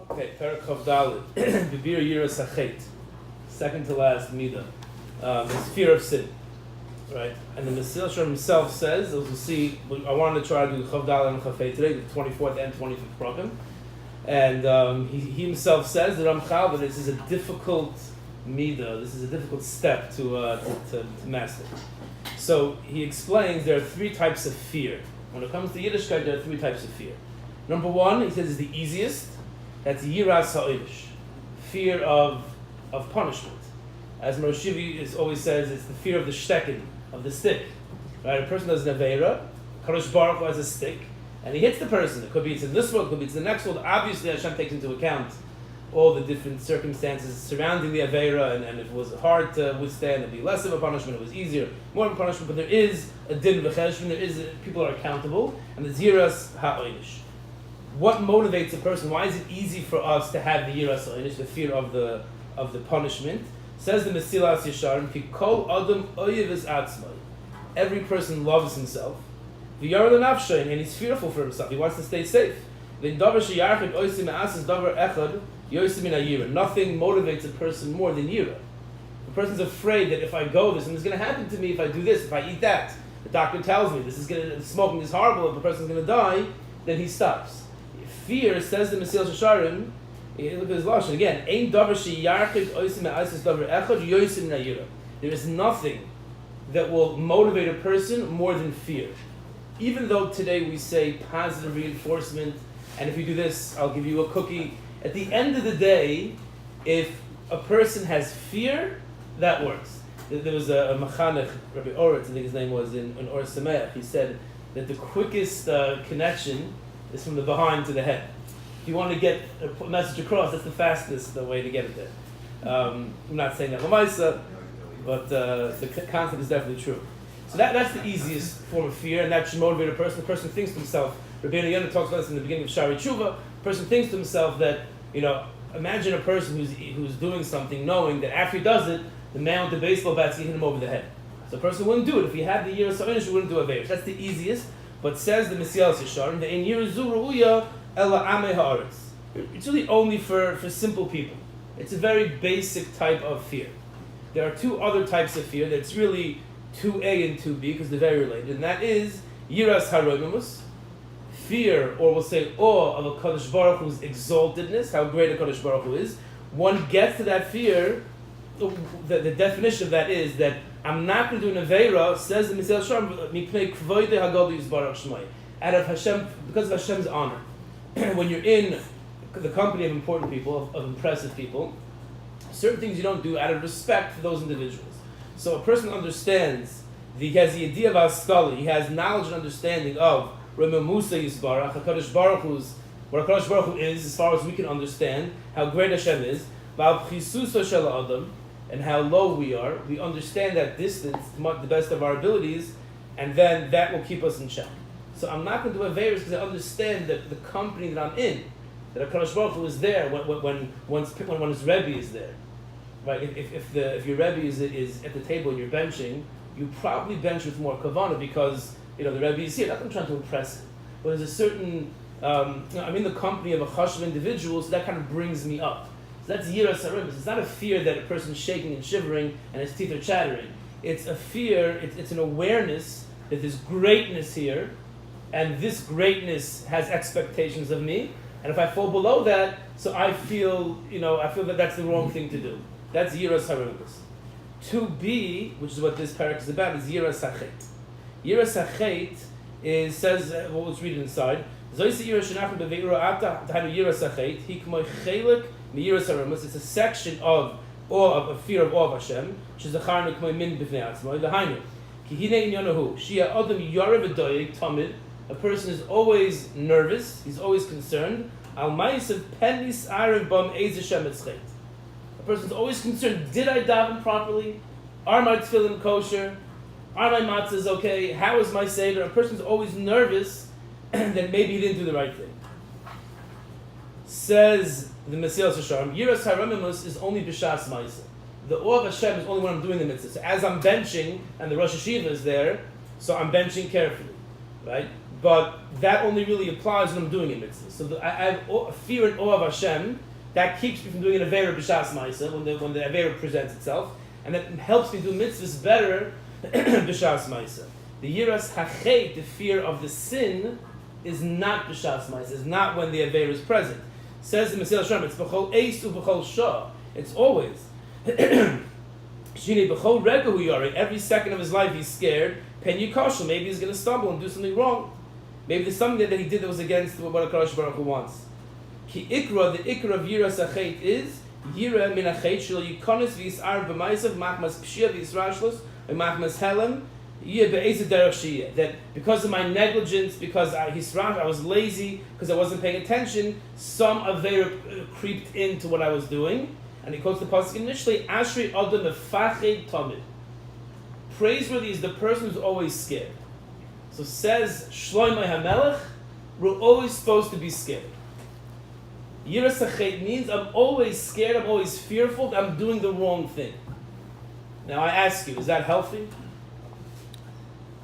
Okay, Perek Chav Dalet, Bibir Yiras Hachet, second to last midah, is fear of sin, right? And the Mesillas himself says, as we'll see, I wanted to try to do Chav Dalet and Chafei today, the 24th and 25th program, and he himself says, the Ramchal, that this is a difficult midah, this is a difficult step to master. So he explains there are three types of fear. When it comes to Yiddishkeit, there are three types of fear. Number one, he says, is the easiest. That's Yiras HaOidish, fear of punishment. As Moshivi always says, it's the fear of the shtekin, of the stick. Right? A person does an aveira, Kadosh Baruch Hu has a stick, and he hits the person. It could be it's in this world, it could be it's in the next world. Obviously, Hashem takes into account all the different circumstances surrounding the aveira, and if it was hard to withstand, it'd be less of a punishment. If it was easier, more of a punishment. But there is a din v'cheshbon. There is people are accountable, and the Yiras HaOidish. What motivates a person? Why is it easy for us to have the Yiras HaOidish, the fear of the punishment? Says the Mesillas Yesharim, Ki kol adam oyev es atzmai. Every person loves himself. V'yar lenafshay, and he's fearful for himself. He wants to stay safe. V'in davar sheyarchid oisim me'asas davar echad yosim min hayira. Nothing motivates a person more than yira. The person's afraid that if I go, this is going to happen to me. If I do this, if I eat that, the doctor tells me smoking is horrible. If the person's going to die, then he stops. Fear, says the Mesillas Yesharim, look at his lashon again. Ein davar sheyarchid oisim me'asas davar echad yosim min hayira. There is nothing that will motivate a person more than fear. Even though today we say positive reinforcement, and if you do this, I'll give you a cookie. At the end of the day, if a person has fear, that works. There was a Machanech, Rabbi Oretz, I think his name was, in Or Sameach. He said that the quickest connection is from the behind to the head. If you want to get a message across, that's the fastest way to get it there. I'm not saying that Lamaisa, but the concept is definitely true. So that's the easiest form of fear, and that should motivate a person. The person thinks to himself, Rabbi Yonah talks about this in the beginning of Shari Tshuva, the person thinks to himself that, imagine a person who's doing something knowing that after he does it, the man with the baseball bat's going to hit him over the head. So the person wouldn't do it. If he had the Yiras HaOidish, he wouldn't do a Veish. That's the easiest, but says the Mesillas Yesharim, that in Yiras Ru'uya Ela Amei Ha'aretz. It's really only for simple people. It's a very basic type of fear. There are two other types of fear that's really 2A and 2B, because they're very related, and that is Yiras HaRoimimus, fear, or we'll say awe of a Kadosh Baruch Hu's exaltedness, how great a Kadosh Baruch Hu is. One gets to that fear, the definition of that is that I'm not going to do an Aveira, says the Mesillas Yesharim, out of Hashem, because of Hashem's honor. When you're in the company of important people, of impressive people, certain things you don't do out of respect for those individuals. So a person understands, he has the idea of Askali, he has knowledge and understanding of Rabbi Musa Yisbarach, HaKadosh Baruch Hu's, what HaKadosh Baruch Hu is, as far as we can understand, how great Hashem is, and how low we are. We understand that distance to the best of our abilities, and then that will keep us in check. So I'm not going to do a Averis because I understand that the company that I'm in, that HaKadosh Baruch Hu is there when his Rebbe is there. Right? If your Rebbe is at the table and you're benching, you probably bench with more kavanah because the Rebbe is here. Not that I'm trying to impress him, but there's a certain I'm in the company of a chash of individuals, so that kind of brings me up. So that's Yiras HaRoimimus. It's not a fear that a person's shaking and shivering and his teeth are chattering. It's a fear. It's an awareness that there's greatness here, and this greatness has expectations of me. And if I fall below that, so I feel that that's the wrong thing to do. That's Yiras HaRoimimus. 2B, which is what this parak is about, is Yiras HaChet. Yiras HaChet says, let's read it inside. It's a section of a fear of awe of Hashem, which is a person is always nervous, he's always concerned. A person's always concerned, did I daven properly? Are my tefillin kosher? Are my matzahs okay? How is my seder? A person's always nervous that maybe he didn't do the right thing. Says the Mesillas Yesharim, Yiras HaRoimimus is only b'shas ma'aseh. The awe of Hashem is only when I'm doing the mitzvah. So as I'm benching and the Rosh Hashiva is there, so I'm benching carefully, right? but that only really applies when I'm doing a mitzvah. So I have fear and awe of Hashem. That keeps me from doing an Avera B'Shas Maisa, when the Avera presents itself. And that helps me do mitzvahs better B'Shas Maisa. The Yiras HaChet, the fear of the sin, is not B'Shas Maisa. It's not when the Avera is present. Says the Mesillas Yesharim, it's B'chol Eis u'B'chol Shah. It's always. Shini B'chol Rega Hu Yari. Every second of his life he's scared. Pen Yikoshel. Maybe he's going to stumble and do something wrong. Maybe there's something that he did that was against what HaKadosh Baruch Hu wants. Ki Ikra, the Ikra of Yiras HaChet is Yira min HaChet shel Yikonis v'Yisar b'Maisav machmas Pshia v'Yisrashlos v'machmas Helem Yir be'ezeh derech shiyeh. That because of my negligence, because I was lazy, because I wasn't paying attention, some Avera creeped into what I was doing. And he quotes the pasuk initially, Ashri Adam Mefached Tamid. Praiseworthy is the person who's always scared. So says Shlomo HaMelech, we're always supposed to be scared. Yiras HaChet means I'm always scared, I'm always fearful, that I'm doing the wrong thing. Now I ask you, is that healthy?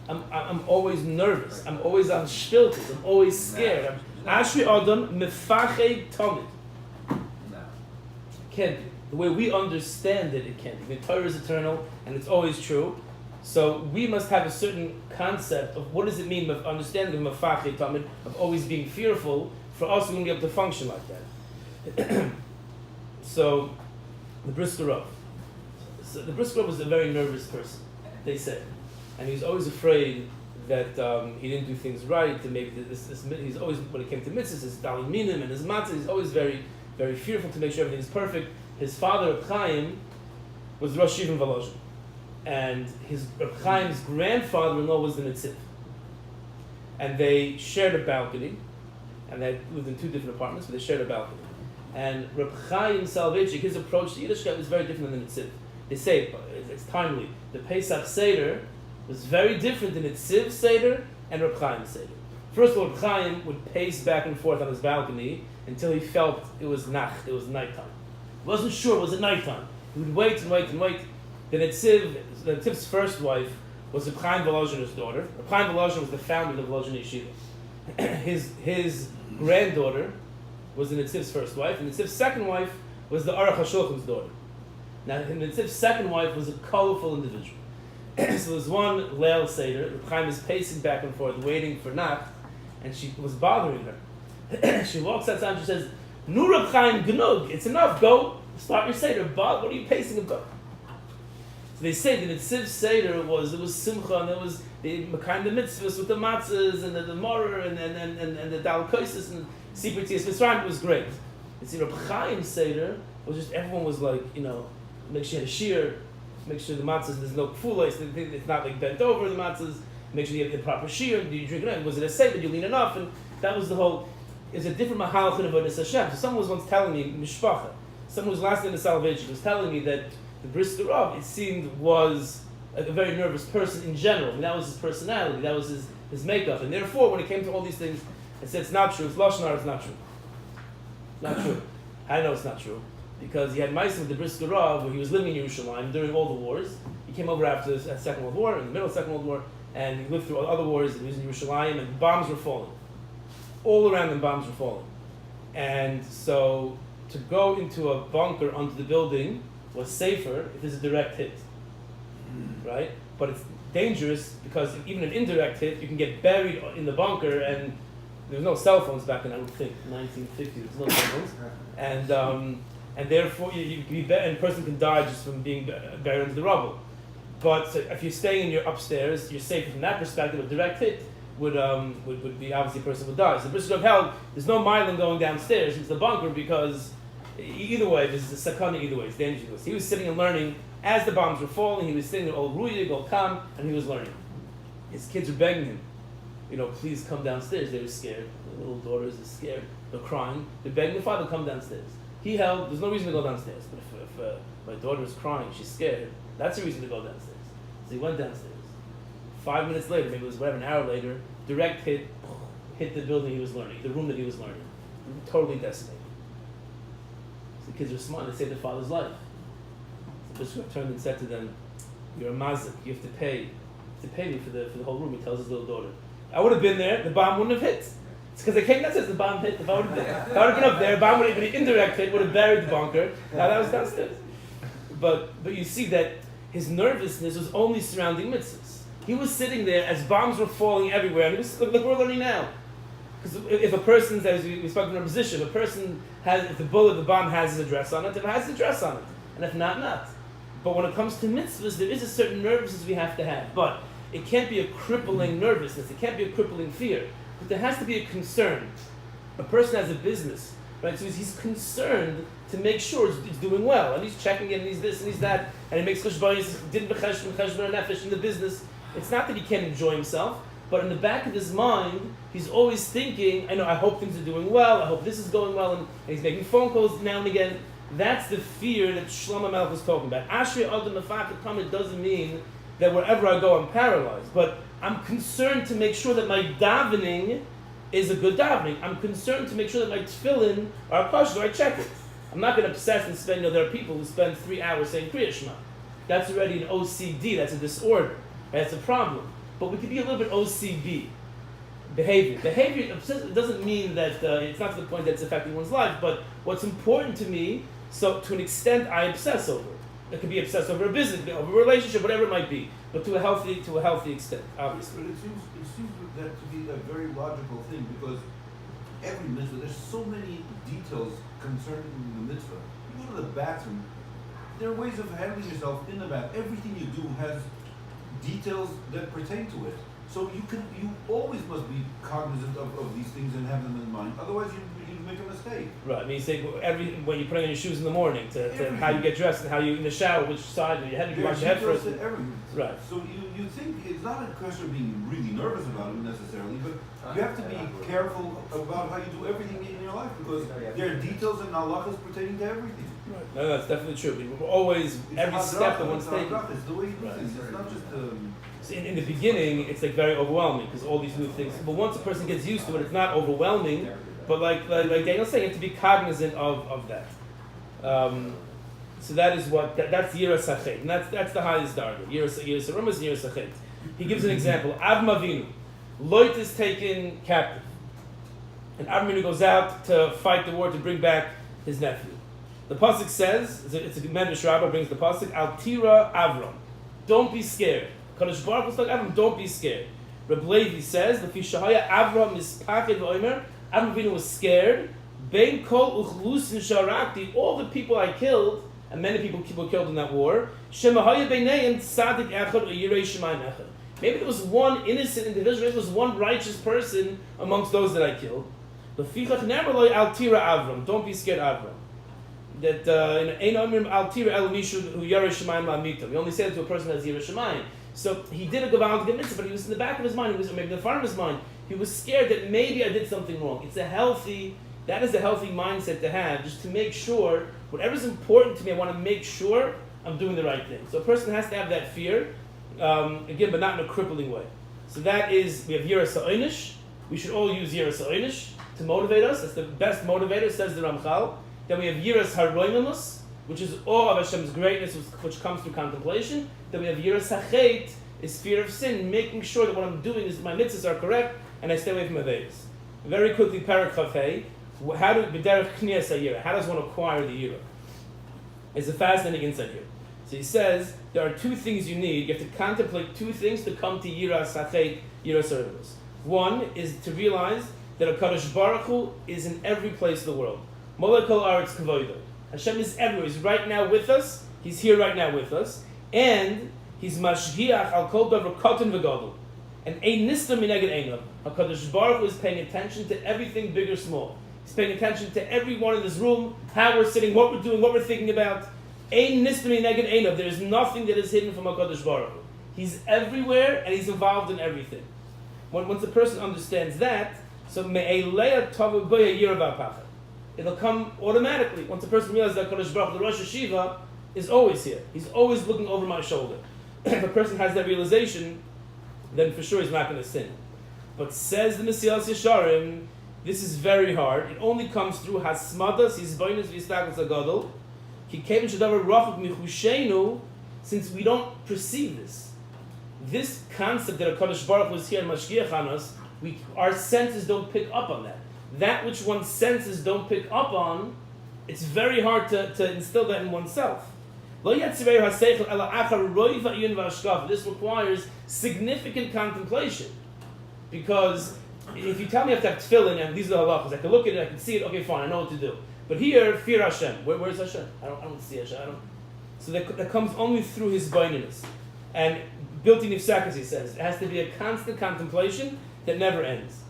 I'm always nervous, I'm always on shtiltes, I'm always scared. Ashri Adam Mefached Tamid. Can't be. The way we understand it, it can't be. The Torah is eternal, and it's always true. So we must have a certain concept of what does it mean of understanding of mafachet tamid, of always being fearful. For us, we won't be able to function like that. So, the Brisker Rav. So the Brisker Rav was a very nervous person, they say, and he was always afraid that he didn't do things right. And maybe he's always, when it came to mitzvahs, his dalim minim and his matzah, he's always very, very fearful to make sure everything is perfect. His father, Reb Chaim, was Rosh Yeshiva in Volozhin. And Reb Chaim's grandfather-in-law was the Netziv. And they shared a balcony. And they lived in two different apartments, but they shared a balcony. And Reb Chaim Soloveitchik, his approach to Yiddishkeit was very different than the Netziv. They say, it's timely, the Pesach Seder was very different than Netziv Seder and Reb Chaim Seder. First of all, Reb Chaim would pace back and forth on his balcony until he felt it was nacht, it was nighttime. He wasn't sure, was it nighttime? He would wait and wait and wait. The Netziv's first wife was Reb Chaim Volozhin's daughter. Reb Chaim Volozhin was the founder of the Volozhin Yeshiva. His granddaughter was the Netziv's first wife, and Netziv's second wife was the Aruch HaShulchan's daughter. Now, Netziv's second wife was a colorful individual. So there's one Leil Seder, Reb Chaim is pacing back and forth, waiting for Nacht, and she was bothering her. She walks outside and she says, Nu Reb Chaim Gnug, it's enough, go, start your Seder. Bob, what are you pacing about? So they say that Netziv's Seder there was Simcha, and there was the kind of mitzvahs with the matzahs, and the mortar, and the dal koises, and secret Yis Mitzrayim. It was great. And see, Reb Chaim's Seder was just, everyone was like, make sure you had a Shiur, make sure the matzahs, there's no kfula, it's not like bent over the matzahs, make sure you have the proper Shiur, do you drink it? Was it a Seder, you lean enough? And that was the whole, it's a different mahalach of Avodas Hashem. So someone was once telling me, Mishpacha, someone who was last in the salvation was telling me that the Brisker Rav, it seemed, was a very nervous person in general. I mean, that was his personality, that was his makeup. And therefore, when it came to all these things, I said, it's not true, it's Lashon Hara, it's not true. Not true. I know it's not true. Because he had Ma'asim with the Brisker Rav, where he was living in Yerushalayim during all the wars. He came over after the Second World War, in the middle of the Second World War, and he lived through other wars. He was in Yerushalayim, and bombs were falling. All around them, bombs were falling. And so, to go into a bunker under the building was safer if there's a direct hit, right? But it's dangerous because even an indirect hit, you can get buried in the bunker, and there was no cell phones back in, I would think, 1950. There's no cell phones, and therefore you can be and a person can die just from being buried into the rubble. But so if you're staying in your upstairs, you're safe from that perspective. A direct hit would be obviously a person would die. So the Brisker Rav held there's no miling going downstairs into the bunker because either way, there's a sakana either way, it's dangerous. He was sitting and learning as the bombs were falling, he was sitting there, old Ruyig, old Kam, and he was learning. His kids were begging him, please come downstairs. They were scared. The little daughters are scared. They're crying. They're begging the father to come downstairs. He held, there's no reason to go downstairs, but if my daughter is crying, she's scared, that's a reason to go downstairs. So he went downstairs. 5 minutes later, maybe it was whatever, an hour later, direct hit the building he was learning, the room that he was learning. Totally decimated. The kids were smart, they saved their father's life. So the Bishop turned and said to them, you're a mazik, you have to pay me for the whole room. He tells his little daughter, I would have been there, the bomb wouldn't have hit. It's because I came downstairs, the bomb hit. If I would have been up there, the bomb would have been an indirect hit, would have buried the bunker. Now that was downstairs. But you see that his nervousness was only surrounding mitzvahs. He was sitting there as bombs were falling everywhere, and he was, look we're learning now. Because if a person, as we spoke in our position, if the bomb has his address on it, if it has his address on it. And if not, not. But when it comes to mitzvahs, there is a certain nervousness we have to have. But it can't be a crippling nervousness. It can't be a crippling fear. But there has to be a concern. A person has a business, right? So he's concerned to make sure it's doing well. And he's checking it, and he's this, and he's that. And he makes cheshbonis, didn't b'cheshbon nefesh in the business. It's not that he can't enjoy himself, but in the back of his mind, he's always thinking, I hope things are doing well, I hope this is going well, and he's making phone calls now and again. That's the fear that Shlomo Melech was talking about. Ashrei Adam Mefaked Tamid doesn't mean that wherever I go I'm paralyzed, but I'm concerned to make sure that my davening is a good davening. I'm concerned to make sure that my tefillin are kosher, I check it. I'm not going to obsess and spend, there are people who spend 3 hours saying Kriya Shema. That's already an OCD, that's a disorder, that's a problem. But we could be a little bit OCD. Behavior doesn't mean that it's not to the point that it's affecting one's life, but what's important to me, so to an extent I obsess over it. It could be obsessed over a business, over a relationship, whatever it might be, but to a healthy extent, obviously. But it seems that to be a very logical thing, because every mitzvah, there's so many details concerning the mitzvah. You go to the bathroom, there are ways of handling yourself in the bath. Everything you do has details that pertain to it. So you always must be cognizant of these things and have them in mind. Otherwise, you make a mistake. Right. I mean, you say when you're putting on your shoes in the morning, to how you get dressed and how you in the shower, which side of your head you wash your head first. Right. So you think it's not a question of being really nervous about it necessarily, but you have to be careful about how you do everything in your life, because there are details and halachas pertaining to everything. Right. No, that's definitely true. We're always every step that one's taking. It's the way you do things. It's not just. In the beginning, it's like very overwhelming because all these new things. But once a person gets used to it, it's not overwhelming. But like Daniel's saying, you have to be cognizant of that. So that is that's Yiras Hachet, and that's the highest darga. Yiras Harumas and Yiras Hachet. He gives an example. Avram Avinu, Lot is taken captive, and Avram Avinu goes out to fight the war to bring back his nephew. The pasuk says, it's a Medrash Rabbi brings the pasuk, Al Tira Avram, don't be scared. Kadosh Baruch Hu like Avram, don't be scared. Rabbi Levi says, the Fishahaya Avram is Pachid V'Omer. Avram Avinu was scared. Bein Kol Uchlusin Sharakti, all the people I killed, and many people were killed in that war. Shemahaya Beineim Tzadik Echad Yirei Shemayim Echad. Maybe there was one innocent individual. Maybe there was one righteous person amongst those that I killed. Lefichach never loy Al Tira Avram. Don't be scared, Avram. That Ein Omrim Al Tira El Mishu Hu Yirei Shemayim La'Mita. We only say it to a person who has Yirei Shemayim. So he did a Gavaldik mitzvah, but he was in the back of his mind, maybe in the front of his mind, he was scared that maybe I did something wrong. That is a healthy mindset to have, just to make sure, whatever's important to me, I want to make sure I'm doing the right thing. So a person has to have that fear, again, but not in a crippling way. So that is, we have Yiras Ha'onish. We should all use Yiras Ha'onish to motivate us. That's the best motivator, says the Ramchal. Then we have Yiras Haroinimus, which is awe of Hashem's greatness, which comes through contemplation. Then we have Yiras Hachet, is fear of sin, making sure that what I'm doing is my mitzvahs are correct, and I stay away from Avedas. Very quickly, Parak Chafei, how does one acquire the Yira? It's a fascinating insight here. So he says, there are two things you need. You have to contemplate two things to come to Yiras Hachet, Yiras Haroinimus. One is to realize that a Kadosh Baruch Hu is in every place of the world. Molech kol aretz kavodo. Hashem is everywhere. He's right now with us. He's here right now with us. And he's mashgiach al kol davar katan v'gadol. And ein nistam mineged einav. HaKadosh Baruch Hu is paying attention to everything big or small. He's paying attention to everyone in this room, how we're sitting, what we're doing, what we're thinking about. Ein nistam mineged einav. There is nothing that is hidden from HaKadosh Baruch Hu. He's everywhere and he's involved in everything. Once a person understands that, so me'elea tavu boya yirav pachad. It'll come automatically. Once a person realizes that HaKadosh Baruch Hu, the Rosh Hashiva, is always here. He's always looking over my shoulder. If a person has that realization, then for sure he's not going to sin. But says the Mesillas Yesharim, this is very hard. It only comes through Hasmadas, Yizboinus V'Yistakos HaGadol, Ki Kevin Shadavar Rachuk Michushenu, since we don't perceive this. This concept that HaKadosh Baruch Hu is here and Mashgiach on us, our senses don't pick up on that. That which one's senses don't pick up on, it's very hard to instill that in oneself. This requires significant contemplation. Because if you tell me I have to have tefillin and these are the halachas, I can look at it, I can see it, okay, fine, I know what to do. But here, fear Hashem. Where's Hashem? I don't see Hashem. So that comes only through his baininess. And built-in nifsakas, he says, it has to be a constant contemplation that never ends.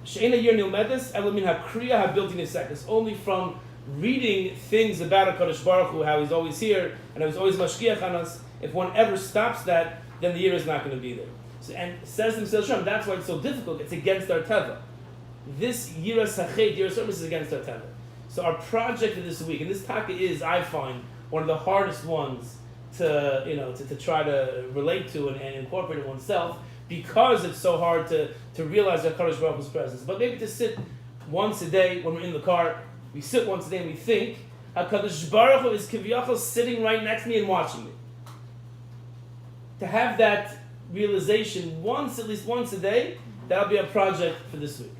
She'ena yir nilmedes elamin hakriya ha-built-in nifsakas. Only from reading things about HaKadosh Baruch Hu, how he's always here, and how he's always mashgiach on us, if one ever stops that, then the year is not going to be there. So, and says to Mesillas, that's why it's so difficult. It's against our teva. This yiras hachet, yiras service is against our teva. So our project for this week, and this taka is, I find, one of the hardest ones to try to relate to and incorporate in oneself, because it's so hard to realize that HaKadosh Baruch Hu's presence. But maybe to sit once a day when we're in the car, we sit once a day and we think, HaKadosh Baruch Hu is kiviyachol sitting right next to me and watching me. To have that realization at least once a day, that'll be a project for this week.